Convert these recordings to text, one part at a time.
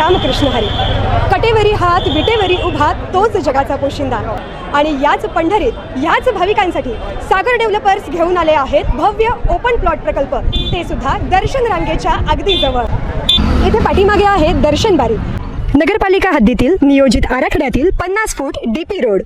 रामकृष्ण हरी. कटेवरी हात विटेवरी उभा तोच जगाचा पोशिंदा. आणि याच पंढरीत याच भाविकांसाठी सागर डेव्हलपर्स घेऊन आले आहेत भव्य ओपन प्लॉट प्रकल्प, ते सुद्धा दर्शन रांगेच्या अगदी जवळ. इथे पाठीमागे आहे दर्शन बारी. नगरपालिका हद्दीतील नियोजित आराखड्यातील 50 फूट डीपी रोड.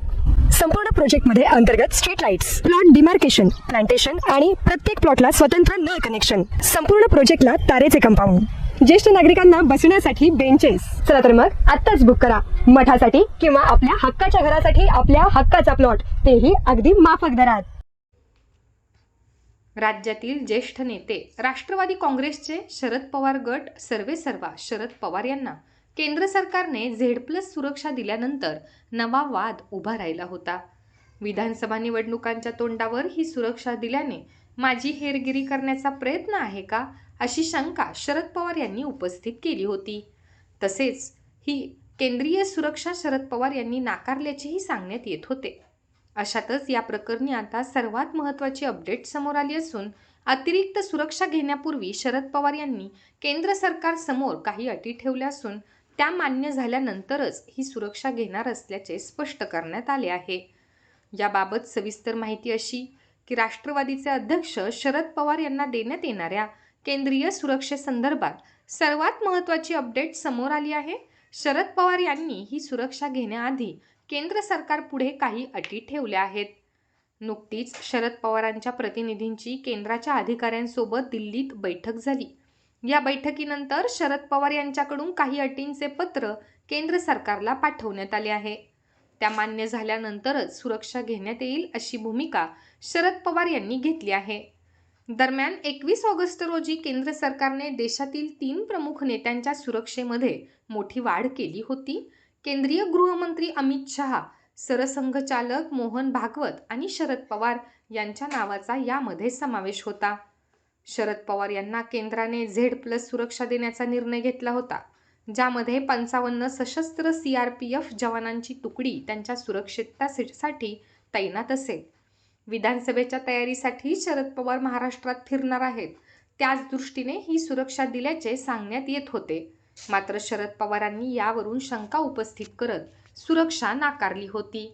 संपूर्ण प्रोजेक्टमध्ये अंतर्गत street lights, plot demarcation, plantation आणि प्रत्येक प्लॉटला स्वतंत्र नळ कनेक्शन. संपूर्ण प्रोजेक्टला तारेचे कंपाऊंड. ज्येष्ठ नागरिकांना बसण्यासाठी बेंचेस. चला तर मग आत्ताच बुक करा मठासाठी किंवा आपल्या हक्काच्या घरासाठी आपल्या हक्काचा प्लॉट, तेही अगदी माफक दरात. राज्यातील ज्येष्ठ नेते राष्ट्रवादी काँग्रेसचे शरद पवार गट सर्वेसर्वा शरद पवार यांना केंद्र सरकारने झेड+ सुरक्षा दिल्यानंतर नवा वाद उभा राहिला होता. विधानसभा निवडणुकांच्या तोंडावर ही सुरक्षा दिल्याने माझी हेरगिरी करण्याचा प्रयत्न आहे का, अशी शंका शरद पवार यांनी उपस्थित केली होती. तसेच ही केंद्रीय सुरक्षा शरद पवार यांनी नाकारल्याचेही सांगण्यात येत होते. अशातच या प्रकरणी आता सर्वात महत्त्वाची अपडेट समोर आली असून अतिरिक्त सुरक्षा घेण्यापूर्वी शरद पवार यांनी केंद्र सरकार समोर काही अटी ठेवल्या असून त्या मान्य झाल्यानंतरच ही सुरक्षा घेणार असल्याचे स्पष्ट करण्यात आले आहे. याबाबत सविस्तर माहिती अशी की राष्ट्रवादीचे अध्यक्ष शरद पवार यांना देण्यात येणाऱ्या केंद्रीय सुरक्षेसंदर्भात सर्वात महत्त्वाची अपडेट समोर आली आहे. शरद पवार यांनी ही सुरक्षा घेण्याआधी केंद्र सरकारपुढे काही अटी ठेवल्या आहेत. नुकतीच शरद पवारांच्या प्रतिनिधींची केंद्राच्या अधिकाऱ्यांसोबत दिल्लीत बैठक झाली. या बैठकीनंतर शरद पवार यांच्याकडून काही अटींचे पत्र केंद्र सरकारला पाठवण्यात आले आहे. त्या मान्य झाल्यानंतरच सुरक्षा घेण्यात येईल अशी भूमिका शरद पवार यांनी घेतली आहे. दरम्यान 21 ऑगस्ट रोजी केंद्र सरकारने देशातील 3 प्रमुख नेत्यांच्या सुरक्षेमध्ये मोठी वाढ केली होती. केंद्रीय गृहमंत्री अमित शहा, सरसंघचालक मोहन भागवत आणि शरद पवार यांच्या नावाचा यामध्ये समावेश होता. शरद पवार यांना केंद्राने झेड+ सुरक्षा देण्याचा निर्णय घेतला होता, ज्यामध्ये 55 सशस्त्र CRPF जवानांची तुकडी त्यांच्या सुरक्षिततेसाठी तैनात असेल. विधानसभेच्या तयारीसाठी शरद पवार महाराष्ट्रात फिरणार आहेत. त्याच दृष्टीने ही सुरक्षा दिल्याचे सांगण्यात येत होते. मात्र शरद पवारांनी यावरून शंका उपस्थित करत सुरक्षा नाकारली होती.